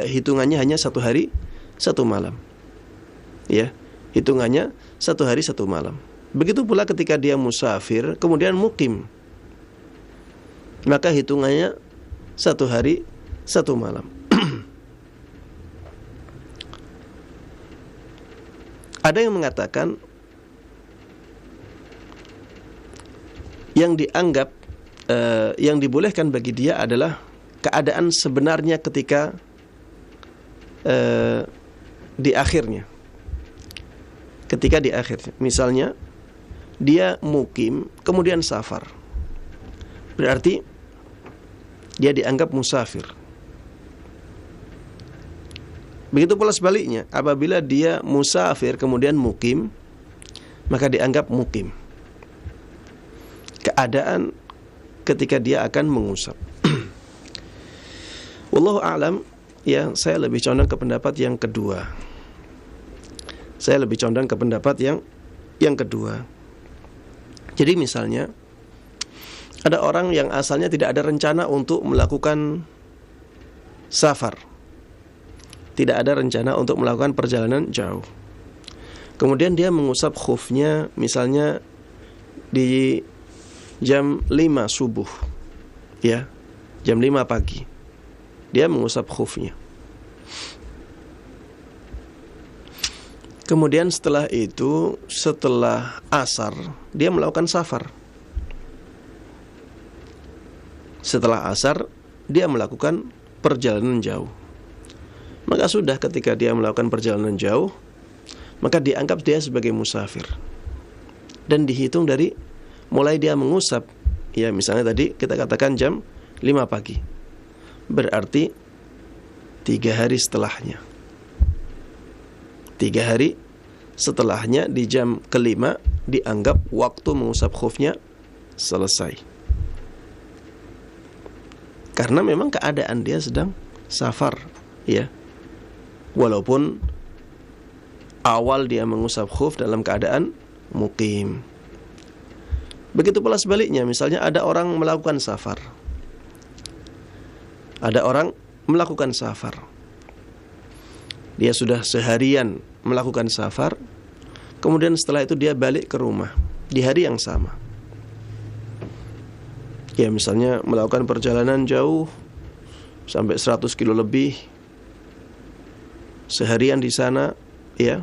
hitungannya hanya 1 hari 1 malam. Ya, hitungannya 1 hari 1 malam. Begitu pula ketika dia musafir kemudian mukim, maka hitungannya 1 hari 1 malam. Ada yang mengatakan yang dianggap yang dibolehkan bagi dia adalah keadaan sebenarnya ketika di akhirnya. Ketika di akhirnya, misalnya dia mukim kemudian safar, berarti dia dianggap musafir. Begitu pula sebaliknya, apabila dia musafir kemudian mukim, maka dianggap mukim. Keadaan ketika dia akan mengusap. Wallahu a'lam, ya, saya lebih condong ke pendapat yang kedua. Yang kedua. Jadi misalnya ada orang yang asalnya tidak ada rencana untuk melakukan safar. Tidak ada rencana untuk melakukan perjalanan jauh. Kemudian dia mengusap khufnya misalnya di jam 5 subuh. Ya, jam 5 pagi. Dia mengusap khufnya. Kemudian setelah itu, setelah asar, dia melakukan safar. Setelah asar, dia melakukan perjalanan jauh. Maka sudah, ketika dia melakukan perjalanan jauh, maka dianggap dia sebagai musafir. Dan dihitung dari mulai dia mengusap. Ya, misalnya tadi kita katakan jam 5 pagi. Berarti 3 hari setelahnya. 3 hari setelahnya di jam kelima dianggap waktu mengusap khufnya selesai. Karena memang keadaan dia sedang safar, ya. Walaupun awal dia mengusap khuf dalam keadaan mukim. Begitu pula sebaliknya, misalnya ada orang melakukan safar. Dia sudah seharian melakukan safar, kemudian setelah itu dia balik ke rumah di hari yang sama. Ya, misalnya melakukan perjalanan jauh sampai 100 kilo lebih, seharian di sana, ya.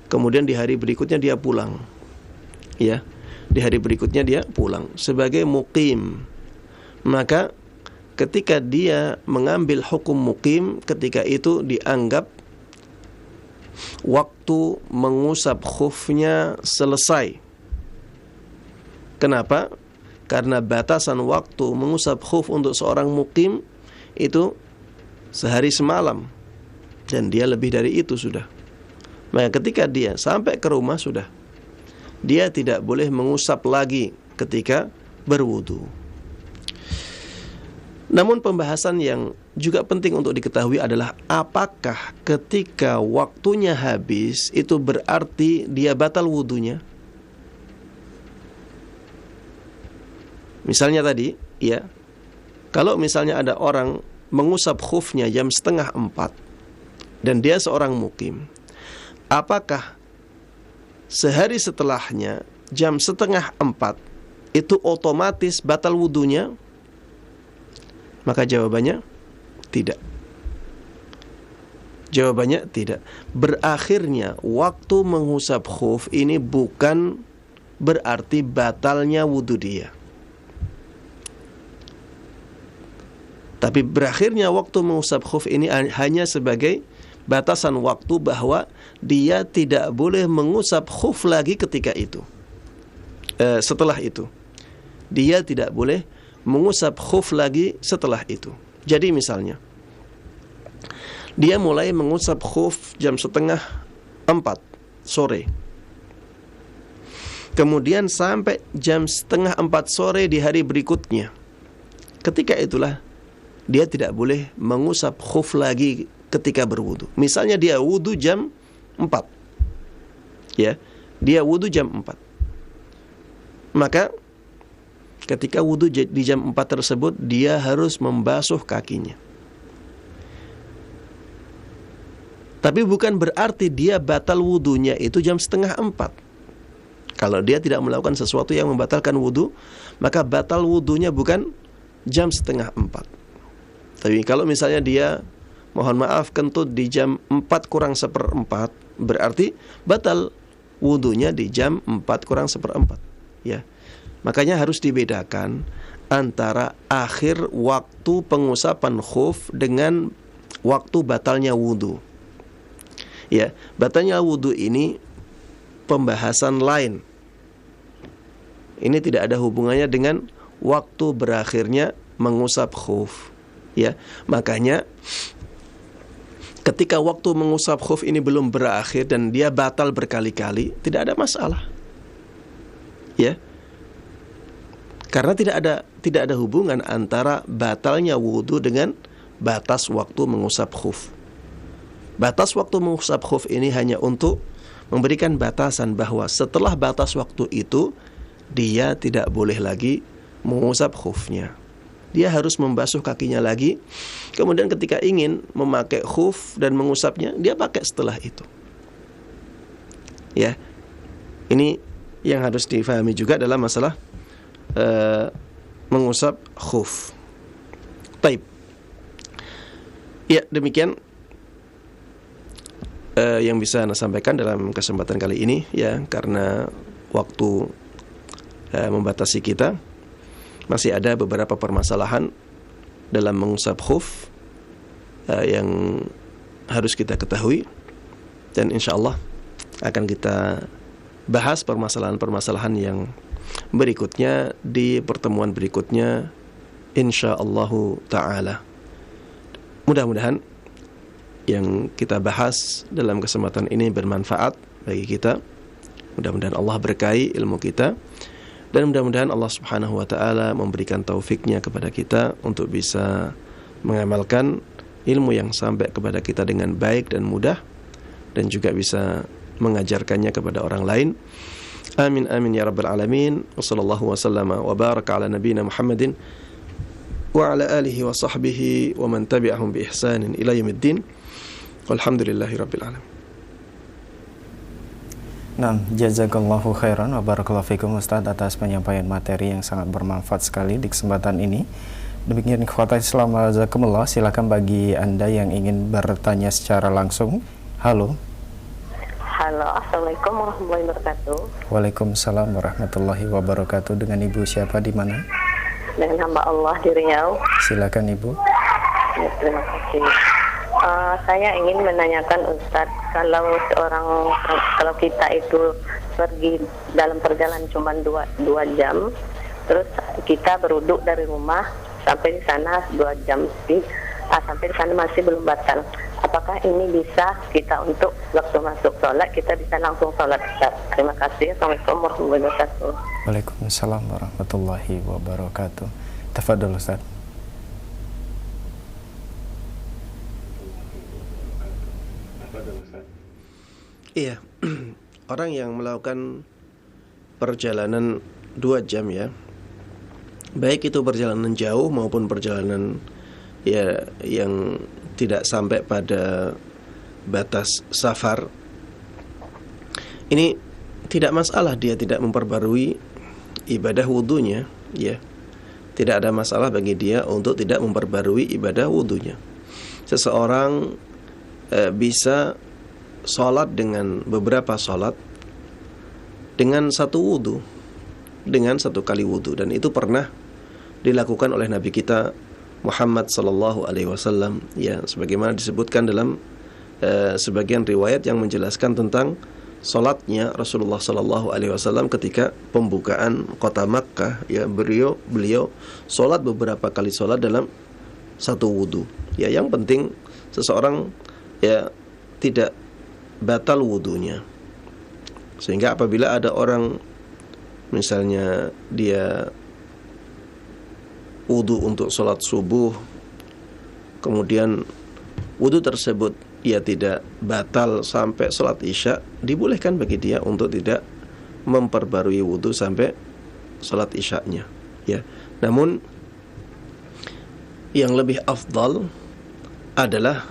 Kemudian di hari berikutnya dia pulang. Ya, di hari berikutnya dia pulang sebagai mukim. Maka ketika dia mengambil hukum mukim, ketika itu dianggap waktu mengusap khufnya selesai. Kenapa? Karena batasan waktu mengusap khuf untuk seorang mukim itu sehari semalam, dan dia lebih dari itu sudah. Maka ketika dia sampai ke rumah sudah, dia tidak boleh mengusap lagi ketika berwudu. Namun pembahasan yang juga penting untuk diketahui adalah apakah ketika waktunya habis itu berarti dia batal wudunya? Misalnya tadi, ya, kalau misalnya ada orang mengusap khufnya jam 3:30 dan dia seorang mukim, apakah sehari setelahnya jam 3:30 itu otomatis batal wudunya? Maka jawabannya tidak. Jawabannya tidak. Berakhirnya waktu mengusap khuf ini bukan berarti batalnya wudu dia. Tapi berakhirnya waktu mengusap khuf ini hanya sebagai batasan waktu bahwa dia tidak boleh mengusap khuf lagi ketika itu. Setelah itu, dia tidak boleh mengusap khuf lagi setelah itu. Jadi misalnya dia mulai mengusap khuf jam 3:30 sore, kemudian sampai jam 3:30 sore di hari berikutnya. Ketika itulah dia tidak boleh mengusap khuf lagi ketika berwudu. Misalnya dia wudu jam 4, ya, dia wudu jam 4, maka ketika wudu di jam 4 tersebut, dia harus membasuh kakinya. Tapi bukan berarti dia batal wudunya itu jam 3:30. Kalau dia tidak melakukan sesuatu yang membatalkan wudu, maka batal wudunya bukan jam 3:30. Tapi kalau misalnya dia, mohon maaf, kentut di jam 4:4, berarti batal wudunya di jam 4:4. Ya. Makanya harus dibedakan antara akhir waktu pengusapan khuf dengan waktu batalnya wudu. Ya, batalnya wudu ini pembahasan lain. Ini tidak ada hubungannya dengan waktu berakhirnya mengusap khuf. Ya, makanya ketika waktu mengusap khuf ini belum berakhir dan dia batal berkali-kali, tidak ada masalah. Ya. Karena tidak ada hubungan antara batalnya wudu dengan batas waktu mengusap khuf. Batas waktu mengusap khuf ini hanya untuk memberikan batasan bahwa setelah batas waktu itu dia tidak boleh lagi mengusap khufnya. Dia harus membasuh kakinya lagi. Kemudian ketika ingin memakai khuf dan mengusapnya, dia pakai setelah itu. Ya, ini yang harus difahami juga dalam masalah mengusap khuf. Taib. Ya, demikian yang bisa Anda sampaikan dalam kesempatan kali ini, ya, karena waktu membatasi kita. Masih ada beberapa permasalahan dalam mengusap khuf yang harus kita ketahui, dan insyaallah akan kita bahas permasalahan-permasalahan yang berikutnya di pertemuan berikutnya insyaallah ta'ala. Mudah-mudahan yang kita bahas dalam kesempatan ini bermanfaat bagi kita. Mudah-mudahan Allah berkahi ilmu kita, dan mudah-mudahan Allah Subhanahu wa ta'ala memberikan taufiknya kepada kita untuk bisa mengamalkan ilmu yang sampai kepada kita dengan baik dan mudah, dan juga bisa mengajarkannya kepada orang lain. Amin amin ya rabbal alamin. Wa sallallahu wa sallama wa baraka ala nabiyyina Muhammadin wa ala alihi wa sahbihi wa man tabi'ahum bi ihsanin ila yaumiddin. Walhamdulillahi rabbil alamin. Nah, jazakallahu khairan wa barakallahu fikum Ustaz atas penyampaian materi yang sangat bermanfaat sekali di kesempatan ini. Demikian ikhwatal Islam jazakumullah. Silakan bagi Anda yang ingin bertanya secara langsung. Halo. Halo, assalamualaikum warahmatullahi wabarakatuh. Waalaikumsalam warahmatullahi wabarakatuh. Dengan Ibu siapa di mana? Dengan hamba Allah di Riau. Silakan Ibu. Ya, terima kasih. Saya ingin menanyakan Ustadz, kalau kita itu pergi dalam perjalanan cuma 2 jam, terus kita berwudu dari rumah sampai di sana 2 jam, sampai di sana masih belum batal. Apakah ini bisa kita untuk waktu masuk sholat kita bisa langsung sholat? Terima kasih. Assalamualaikum warahmatullahi wabarakatuh. Waalaikumsalam warahmatullahi wabarakatuh. Tafadhol Ustaz. Iya, orang yang melakukan perjalanan 2 jam, ya, baik itu perjalanan jauh maupun perjalanan ya yang tidak sampai pada batas safar, ini tidak masalah dia tidak memperbarui ibadah wudunya, ya. Tidak ada masalah bagi dia untuk tidak memperbarui ibadah wudunya. Seseorang bisa sholat dengan beberapa sholat dengan satu wudu, dengan satu kali wudu, dan itu pernah dilakukan oleh Nabi kita Muhammad sallallahu alaihi wasallam, ya, sebagaimana disebutkan dalam sebagian riwayat yang menjelaskan tentang sholatnya Rasulullah sallallahu alaihi wasallam ketika pembukaan kota Makkah, ya, beliau sholat beberapa kali sholat dalam satu wudu. Ya, yang penting seseorang ya tidak batal wudunya. Sehingga apabila ada orang misalnya dia wudu untuk sholat subuh, kemudian wudu tersebut ia tidak batal sampai sholat isya, dibolehkan bagi dia untuk tidak memperbarui wudu sampai sholat isyanya, ya. Namun yang lebih afdal adalah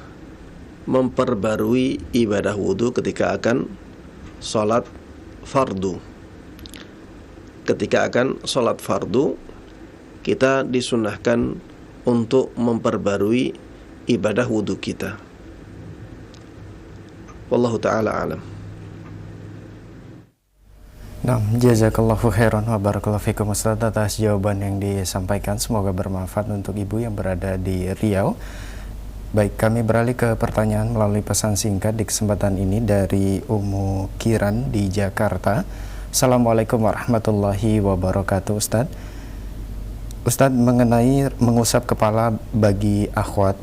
memperbarui ibadah wudu ketika akan sholat fardu. Ketika akan sholat fardu, kita disunahkan untuk memperbarui ibadah wudu kita. Wallahu ta'ala alam. Nah, jazakallahu khairan wa barakallahu fikum Ustaz atas jawaban yang disampaikan. Semoga bermanfaat untuk ibu yang berada di Riau. Baik, kami beralih ke pertanyaan melalui pesan singkat di kesempatan ini dari Ummu Kiran di Jakarta. Assalamualaikum warahmatullahi wabarakatuh Ustaz. Ustaz, mengenai mengusap kepala bagi akhwat,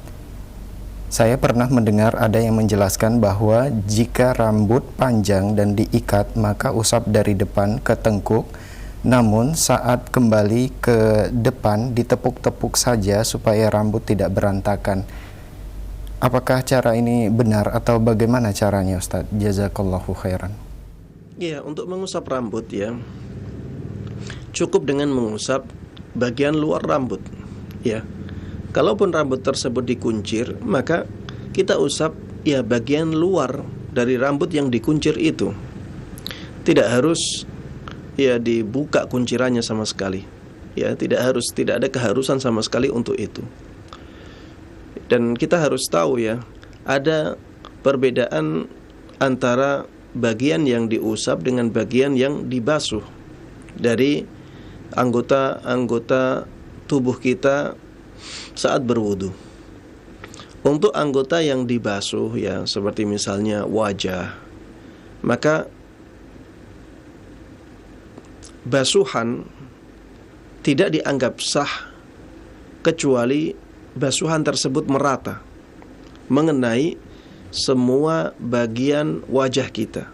saya pernah mendengar ada yang menjelaskan bahwa jika rambut panjang dan diikat maka usap dari depan ke tengkuk, namun saat kembali ke depan ditepuk-tepuk saja supaya rambut tidak berantakan. Apakah cara ini benar atau bagaimana caranya Ustaz? Jazakallahu khairan. Ya, untuk mengusap rambut ya, cukup dengan mengusap bagian luar rambut ya. Kalaupun rambut tersebut dikuncir, maka kita usap ya bagian luar dari rambut yang dikuncir itu. Tidak harus ya dibuka kuncirannya sama sekali. Ya, tidak ada keharusan sama sekali untuk itu. Dan kita harus tahu ya, ada perbedaan antara bagian yang diusap dengan bagian yang dibasuh dari anggota-anggota tubuh kita saat berwudu. Untuk anggota yang dibasuh ya, seperti misalnya wajah, maka basuhan tidak dianggap sah kecuali basuhan tersebut merata mengenai semua bagian wajah kita.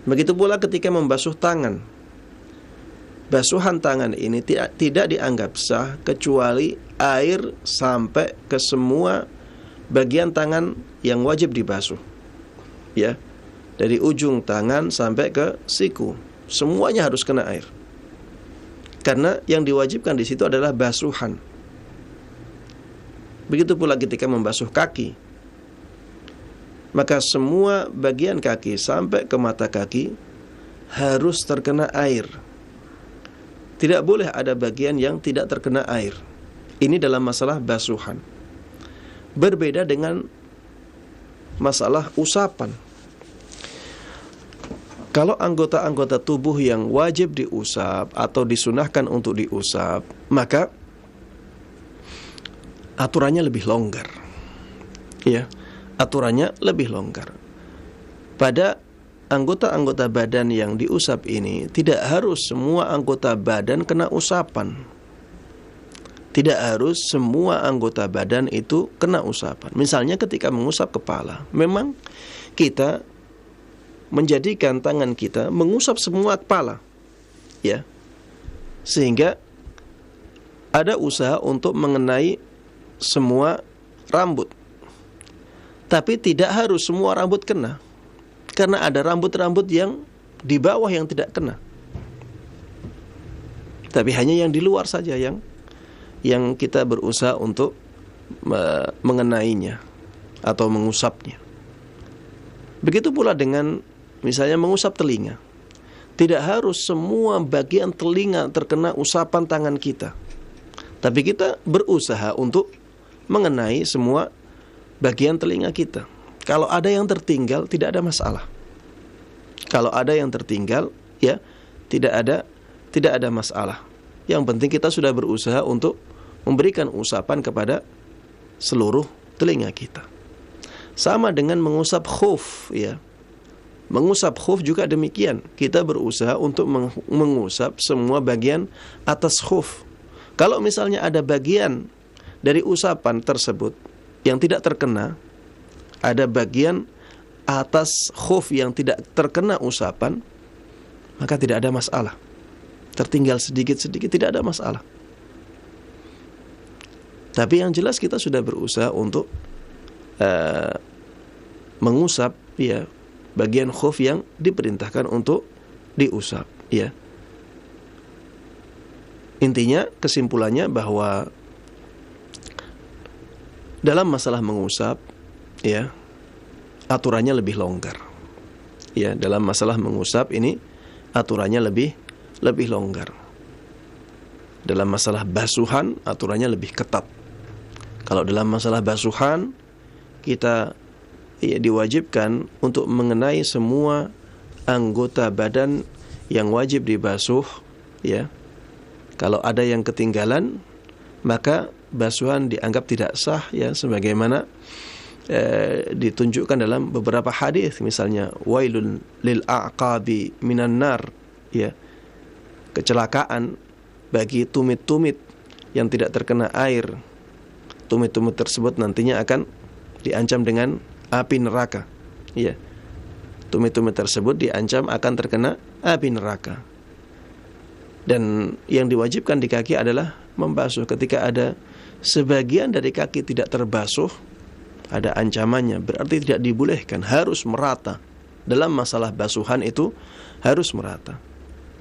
Begitu pula ketika membasuh tangan. Basuhan tangan ini tidak dianggap sah kecuali air sampai ke semua bagian tangan yang wajib dibasuh. Ya. Dari ujung tangan sampai ke siku, semuanya harus kena air. Karena yang diwajibkan di situ adalah basuhan. Begitu pula ketika membasuh kaki. Maka semua bagian kaki sampai ke mata kaki harus terkena air. Tidak boleh ada bagian yang tidak terkena air. Ini dalam masalah basuhan. Berbeda dengan masalah usapan. Kalau anggota-anggota tubuh yang wajib diusap atau disunahkan untuk diusap, maka aturannya lebih longgar. Ya, aturannya lebih longgar. Pada anggota-anggota badan yang diusap ini, tidak harus semua anggota badan kena usapan. Tidak harus semua anggota badan itu kena usapan. Misalnya ketika mengusap kepala, memang kita menjadikan tangan kita mengusap semua kepala. Ya. Sehingga ada usaha untuk mengenai semua rambut. Tapi tidak harus semua rambut kena. Karena ada rambut-rambut yang di bawah yang tidak kena. Tapi hanya yang di luar saja yang kita berusaha untuk mengenainya atau mengusapnya. Begitu pula dengan misalnya mengusap telinga. Tidak harus semua bagian telinga terkena usapan tangan kita. Tapi kita berusaha untuk mengenai semua bagian telinga kita. Kalau ada yang tertinggal, tidak ada masalah. Kalau ada yang tertinggal, ya tidak ada masalah. Yang penting kita sudah berusaha untuk memberikan usapan kepada seluruh telinga kita. Sama dengan mengusap khuf, ya. Mengusap khuf juga demikian. Kita berusaha untuk mengusap semua bagian atas khuf. Kalau misalnya ada bagian dari usapan tersebut yang tidak terkena, ada bagian atas khuf yang tidak terkena usapan, maka tidak ada masalah. Tertinggal sedikit-sedikit tidak ada masalah. Tapi yang jelas kita sudah berusaha untuk mengusap ya bagian khuf yang diperintahkan untuk diusap ya. Intinya kesimpulannya bahwa dalam masalah mengusap ya, aturannya lebih longgar. Ya, dalam masalah mengusap ini aturannya lebih longgar. Dalam masalah basuhan aturannya lebih ketat. Kalau dalam masalah basuhan kita ya diwajibkan untuk mengenai semua anggota badan yang wajib dibasuh, ya. Kalau ada yang ketinggalan, maka basuhan dianggap tidak sah, ya, sebagaimana ditunjukkan dalam beberapa hadis, misalnya wailul lil aqabi minan nar, ya, kecelakaan bagi tumit-tumit yang tidak terkena air. Tumit-tumit tersebut nantinya akan diancam dengan api neraka, ya. Tumit-tumit tersebut diancam akan terkena api neraka. Dan yang diwajibkan di kaki adalah membasuh. Ketika ada sebagian dari kaki tidak terbasuh, ada ancamannya, berarti tidak dibolehkan, harus merata. Dalam masalah basuhan itu harus merata.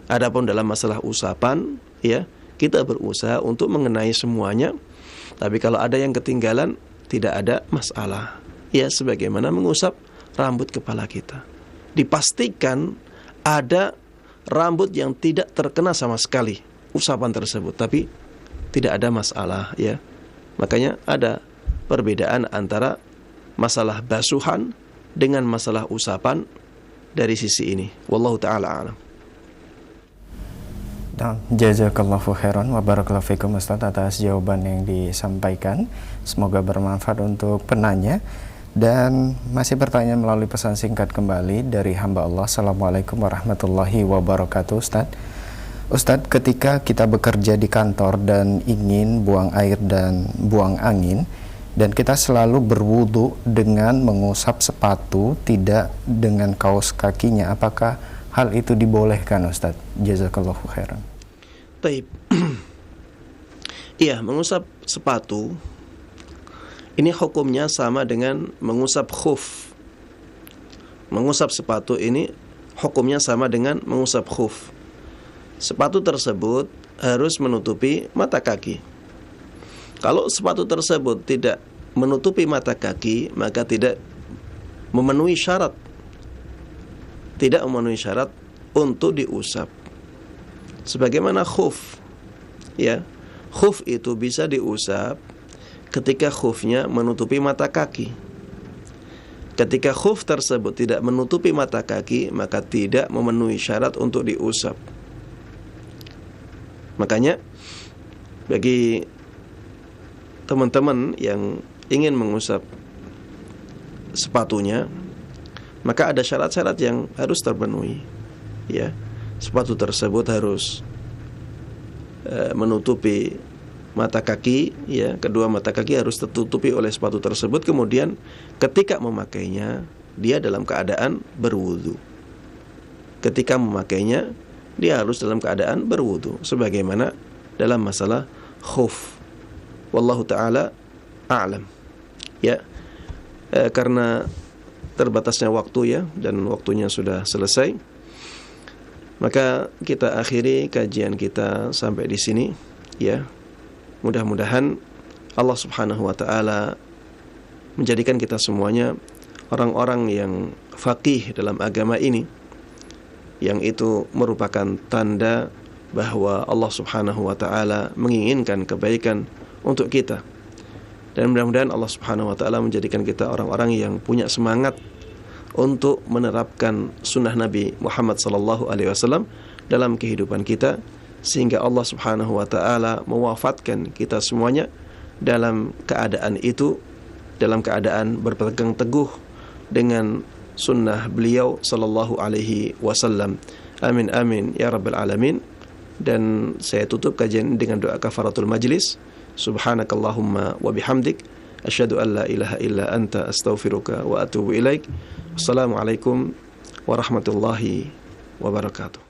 Adapun dalam masalah usapan, ya, kita berusaha untuk mengenai semuanya. Tapi kalau ada yang ketinggalan, tidak ada masalah. Ya, sebagaimana mengusap rambut kepala kita. Dipastikan ada rambut yang tidak terkena sama sekali usapan tersebut, tapi tidak ada masalah, ya. Makanya ada perbedaan antara masalah basuhan dengan masalah usapan dari sisi ini. Wallahu ta'ala a'lam. Jazakallahu khairan wa barakallahu fikum Ustaz atas jawaban yang disampaikan. Semoga bermanfaat untuk penanya. Dan masih pertanyaan melalui pesan singkat kembali dari hamba Allah. Assalamualaikum warahmatullahi wabarakatuh. Ustadz, ketika kita bekerja di kantor dan ingin buang air dan buang angin, dan kita selalu berwudu dengan mengusap sepatu, tidak dengan kaos kakinya, apakah hal itu dibolehkan, Ustadz? Jazakallahu khairan. Baik. Iya, mengusap sepatu ini hukumnya sama dengan mengusap khuf. Mengusap sepatu ini hukumnya sama dengan mengusap khuf. Sepatu tersebut harus menutupi mata kaki. Kalau sepatu tersebut tidak menutupi mata kaki, maka tidak memenuhi syarat. Tidak memenuhi syarat untuk diusap. Sebagaimana khuf, ya, khuf itu bisa diusap ketika khufnya menutupi mata kaki. Ketika khuf tersebut tidak menutupi mata kaki, maka tidak memenuhi syarat untuk diusap. Makanya bagi teman-teman yang ingin mengusap sepatunya, maka ada syarat-syarat yang harus terpenuhi, ya. Sepatu tersebut harus menutupi mata kaki, ya. Kedua mata kaki harus tertutupi oleh sepatu tersebut. Kemudian ketika memakainya, dia dalam keadaan berwudu. Ketika memakainya, dia harus dalam keadaan berwudu, sebagaimana dalam masalah khuf. Wallahu ta'ala a'lam. Ya, karena terbatasnya waktu, ya, dan waktunya sudah selesai, maka kita akhiri kajian kita sampai di sini, ya. Mudah-mudahan Allah Subhanahu wa ta'ala menjadikan kita semuanya orang-orang yang faqih dalam agama ini, yang itu merupakan tanda bahwa Allah Subhanahu wa ta'ala menginginkan kebaikan untuk kita. Dan mudah-mudahan Allah Subhanahu wa ta'ala menjadikan kita orang-orang yang punya semangat untuk menerapkan sunnah Nabi Muhammad SAW dalam kehidupan kita, sehingga Allah Subhanahu wa ta'ala mewafatkan kita semuanya dalam keadaan itu, dalam keadaan berpegang teguh dengan sunnah beliau sallallahu alaihi wasallam. Amin amin ya rabbal alamin. Dan saya tutup kajian dengan doa kafaratul majlis. Subhanakallahumma wa bihamdik, asyhadu an la ilaha illa anta, astaghfiruka wa atubu ilaik. Wassalamualaikum warahmatullahi wabarakatuh.